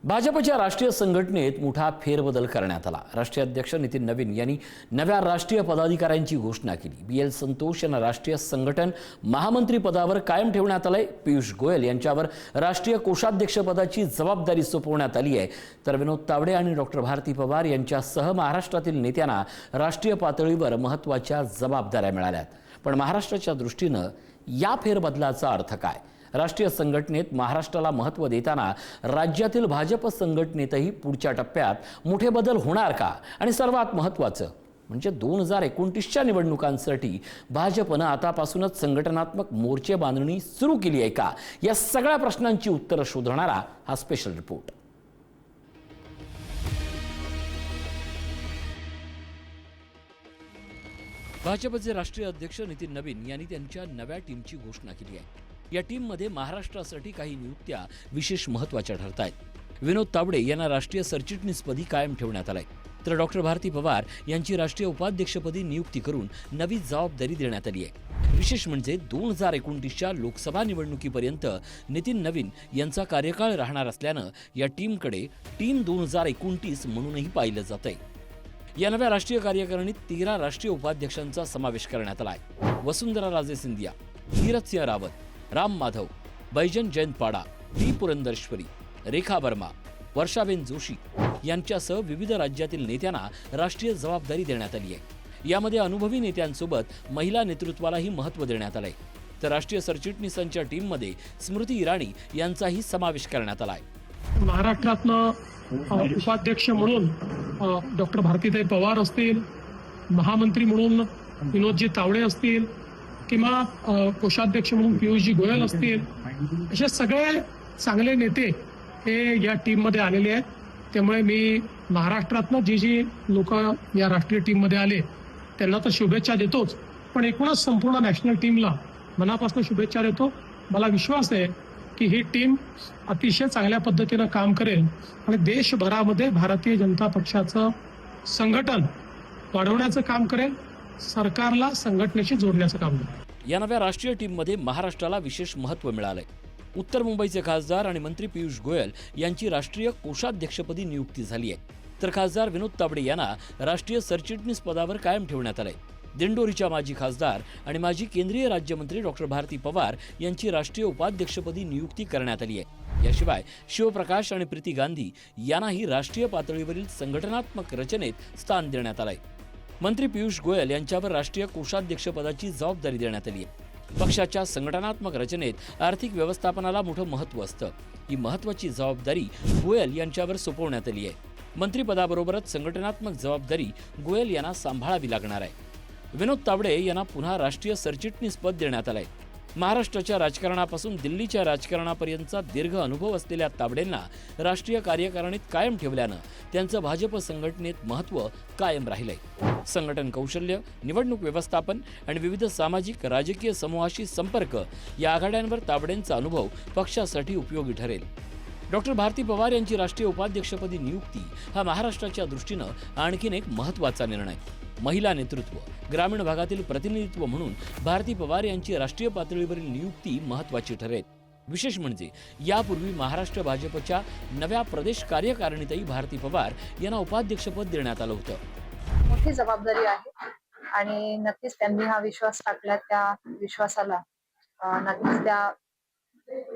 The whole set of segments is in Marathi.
भाजपच्या राष्ट्रीय संघटनेत मोठा फेरबदल करण्यात आला। राष्ट्रीय अध्यक्ष नितीन नवीन यांनी नव्या राष्ट्रीय पदाधिकाऱ्यांची घोषणा केली। BL संतोष यांना राष्ट्रीय संघटन महामंत्री पदावर कायम ठेवण्यात आले। पीयूष गोयल यांच्यावर राष्ट्रीय कोषाध्यक्ष पदाची जबाबदारी सोपवण्यात आली आहे, तर विनोद तावडे आणि डॉक्टर भारती पवार यांच्यासह महाराष्ट्रातील नेत्यांना राष्ट्रीय पातळीवर महत्त्वाच्या जबाबदाऱ्या मिळाल्यात। पण महाराष्ट्राच्या दृष्टीने या फेरबदलाचा अर्थ काय? राष्ट्रीय संघटनेत महाराष्ट्राला महत्त्व देताना राज्यातील भाजप संघटनेतही पुढच्या टप्प्यात मोठे बदल होणार का? आणि सर्वात महत्त्वाचं म्हणजे 2029च्या निवडणुकांसाठी भाजपनं आतापासूनच संघटनात्मक मोर्चे बांधणी सुरू केली आहे का? या सगळ्या प्रश्नांची उत्तरं शोधणारा हा स्पेशल रिपोर्ट। भाजपचे राष्ट्रीय अध्यक्ष नितीन नवीन यांनी त्यांच्या नव्या टीमची घोषणा केली आहे। या टीममध्ये महाराष्ट्रासाठी काही नियुक्त्या विशेष महत्त्वाच्या ठरत आहेत। विनोद तावडे यांना राष्ट्रीय सरचिटणीसपदी कायम ठेवण्यात आलंय, तर डॉक्टर भारती पवार यांची राष्ट्रीय उपाध्यक्षपदी नियुक्ती करून नवी जबाबदारी देण्यात आली आहे। विशेष म्हणजे 2029च्या लोकसभा निवडणुकीपर्यंत नितीन नवीन यांचा कार्यकाळ राहणार असल्यानं या टीमकडे टीम 2029 म्हणूनही पाहिलं जातंय। या नव्या राष्ट्रीय कार्यकारिणीत 13 राष्ट्रीय उपाध्यक्षांचा समावेश करण्यात आलाय। वसुंधरा राजे सिंधिया, तीरथ सिंह रावत, राम माधव, बैजन जयंत पाडा, टी पुरंदरेश्वरी, रेखा वर्मा, वर्षाबेन जोशी यांच्यासह विविध राज्यातील नेत्यांना राष्ट्रीय जबाबदारी देण्यात आली आहे। यामध्ये अनुभवी नेत्यांसोबत महिला नेतृत्वालाही महत्त्व देण्यात आलंय, तर राष्ट्रीय सरचिटणीसांच्या टीममध्ये स्मृती इराणी यांचाही समावेश करण्यात आलाय। महाराष्ट्रातनं उपाध्यक्ष म्हणून डॉक्टर भारतीताई पवार असतील, महामंत्री म्हणून विनोदजी तावडे असतील किंवा कोषाध्यक्ष म्हणून पीयूषजी गोयल असतील, असे सगळे चांगले नेते हे या टीममध्ये आलेले आहेत। त्यामुळे मी महाराष्ट्रातनं जी लोक या राष्ट्रीय टीममध्ये आले त्यांना तर शुभेच्छा देतोच, पण एकूणच संपूर्ण नॅशनल टीमला मनापासून शुभेच्छा देतो। मला विश्वास आहे की ही टीम अतिशय चांगल्या पद्धतीनं काम करेल आणि देशभरामध्ये भारतीय जनता पक्षाचं संघटन वाढवण्याचं काम करेल, सरकारला संघटनेशी जोडण्याचं काम करेल। या नव्या राष्ट्रीय टीममध्ये महाराष्ट्राला विशेष महत्त्व मिळालंय। उत्तर मुंबईचे खासदार आणि मंत्री पीयूष गोयल यांची राष्ट्रीय कोषाध्यक्षपदी नियुक्ती झाली आहे, तर खासदार विनोद तावडे यांना राष्ट्रीय सरचिटणीस पदावर कायम ठेवण्यात आलंय। दिंडोरीच्या माजी खासदार आणि माजी केंद्रीय राज्यमंत्री डॉक्टर भारती पवार यांची राष्ट्रीय उपाध्यक्षपदी नियुक्ती करण्यात आली आहे। याशिवाय शिवप्रकाश आणि प्रीती गांधी यांनाही राष्ट्रीय पातळीवरील संघटनात्मक रचनेत स्थान देण्यात आलंय। मंत्री पीयूष गोयल यांच्यावर राष्ट्रीय कोषाध्यक्ष पदाची जबाबदारी देण्यात आली आहे। पक्षाच्या संघटनात्मक रचनेत आर्थिक व्यवस्थापनाला मोठं महत्त्व असतं। ही महत्त्वाची जबाबदारी गोयल यांच्यावर सोपवण्यात आली आहे। मंत्रिपदाबरोबरच संघटनात्मक जबाबदारी गोयल यांना सांभाळावी लागणार आहे। विनोद तावडे यांना पुन्हा राष्ट्रीय सरचिटणीस पद देण्यात आलंय। महाराष्ट्राच्या राजकारणापासून दिल्लीच्या राजकारणापर्यंतचा दीर्घ अनुभव असलेल्या तावडेंना राष्ट्रीय कार्यकारिणीत कायम ठेवल्यानं त्यांचं भाजप संघटनेत महत्त्व कायम राहिलंय। संघटन कौशल्य, निवडणूक व्यवस्थापन आणि विविध सामाजिक राजकीय समूहाशी संपर्क या आघाड्यांवर तावडेंचा अनुभव पक्षासाठी उपयोगी ठरेल। डॉक्टर भारती पवार यांची राष्ट्रीय उपाध्यक्षपदी नियुक्ती हा महाराष्ट्राच्या दृष्टीनं आणखीन एक महत्त्वाचा निर्णय। महिला नेतृत्व, ग्रामीण भागातील प्रतिनिधित्व म्हणून भारती पवार यांची राष्ट्रीय पातळीवरील नियुक्ती महत्त्वाची ठरेल। विशेष म्हणजे यापूर्वी महाराष्ट्र भाजपच्या नव्या प्रदेश कार्यकारिणीतही भारती पवार यांना उपाध्यक्षपद देण्यात आलं होतं। मोठी जबाबदारी आहे आणि नक्कीच त्यांनी हा विश्वास टाकला। त्या विश्वासाला नक्कीच त्या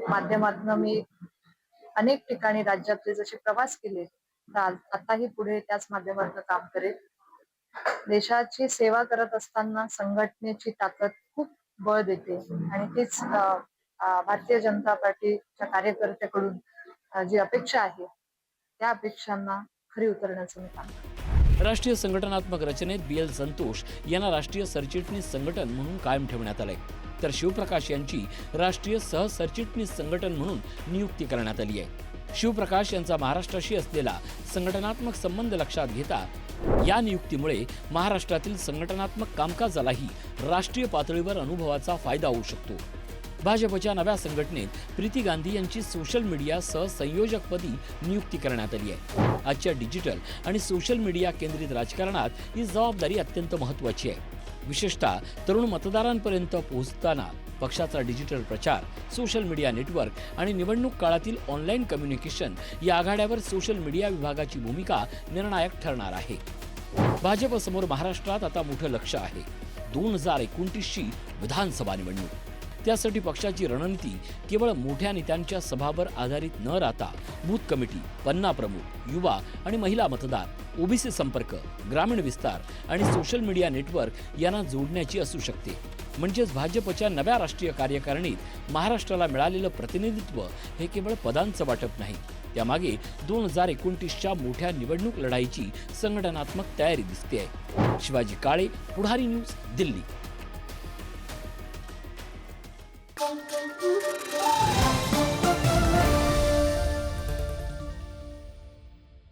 माध्यमातून मी अनेक ठिकाणी राज्यातले जसे प्रवास केले, तर आताही पुढे त्याच माध्यमातून काम करेल। देशाची सेवा करत असताना संघटनेची ताकद खूप बळ देते आणि तीच भारतीय जनता पार्टीच्या कार्यकर्त्याकडून जी अपेक्षा आहे त्या अपेक्षांना खरी उतरण्याचं मी काम करते। राष्ट्रीय संघटनात्मक रचनेत BL संतोष यांना राष्ट्रीय सरचिटणीस संघटन म्हणून कायम ठेवण्यात आलंय, तर शिवप्रकाश यांची राष्ट्रीय सहसरचिटणीस संघटन म्हणून नियुक्ती करण्यात आली आहे। शिवप्रकाश यांचा महाराष्ट्राशी असलेला संघटनात्मक संबंध लक्षात घेता या नियुक्तीमुळे महाराष्ट्रातील संघटनात्मक कामकाजालाही राष्ट्रीय पातळीवर अनुभवाचा फायदा होऊ शकतो। भाजपच्या नव्या संघटनेत प्रीती गांधी यांची सोशल मीडिया सहसंयोजकपदी नियुक्ती करण्यात आली आहे। आजच्या डिजिटल आणि सोशल मीडिया केंद्रित राजकारणात ही जबाबदारी अत्यंत महत्त्वाची आहे। विशेषतः तरुण मतदारांपर्यंत पोहोचताना पक्षाचा डिजिटल प्रचार, सोशल मीडिया नेटवर्क आणि निवडणूक काळातील ऑनलाईन कम्युनिकेशन या आघाड्यावर सोशल मीडिया विभागाची भूमिका निर्णायक ठरणार आहे. भाजपसमोर महाराष्ट्रात आता मोठं लक्ष आहे. 2029ची विधानसभा निवडणूक. त्यासाठी पक्षाची रणनीती केवळ मोठ्या नेत्यांच्या सभावर आधारित न राहता बूथ कमिटी, पन्ना प्रमुख, युवा आणि महिला मतदार, ओबीसी संपर्क, ग्रामीण विस्तार आणि सोशल मीडिया नेटवर्क यांना जोडण्याची असू शकते. म्हणजेच भाजपच्या नव्या राष्ट्रीय कार्यकारिणीत महाराष्ट्राला मिळालेलं प्रतिनिधित्व हे केवळ पदांचं वाटप नाही. त्यामागे 2029च्या मोठ्या निवडणूक लढाईची संघटनात्मक तयारी दिसते आहे. शिवाजी काळे, पुढारी न्यूज, दिल्ली.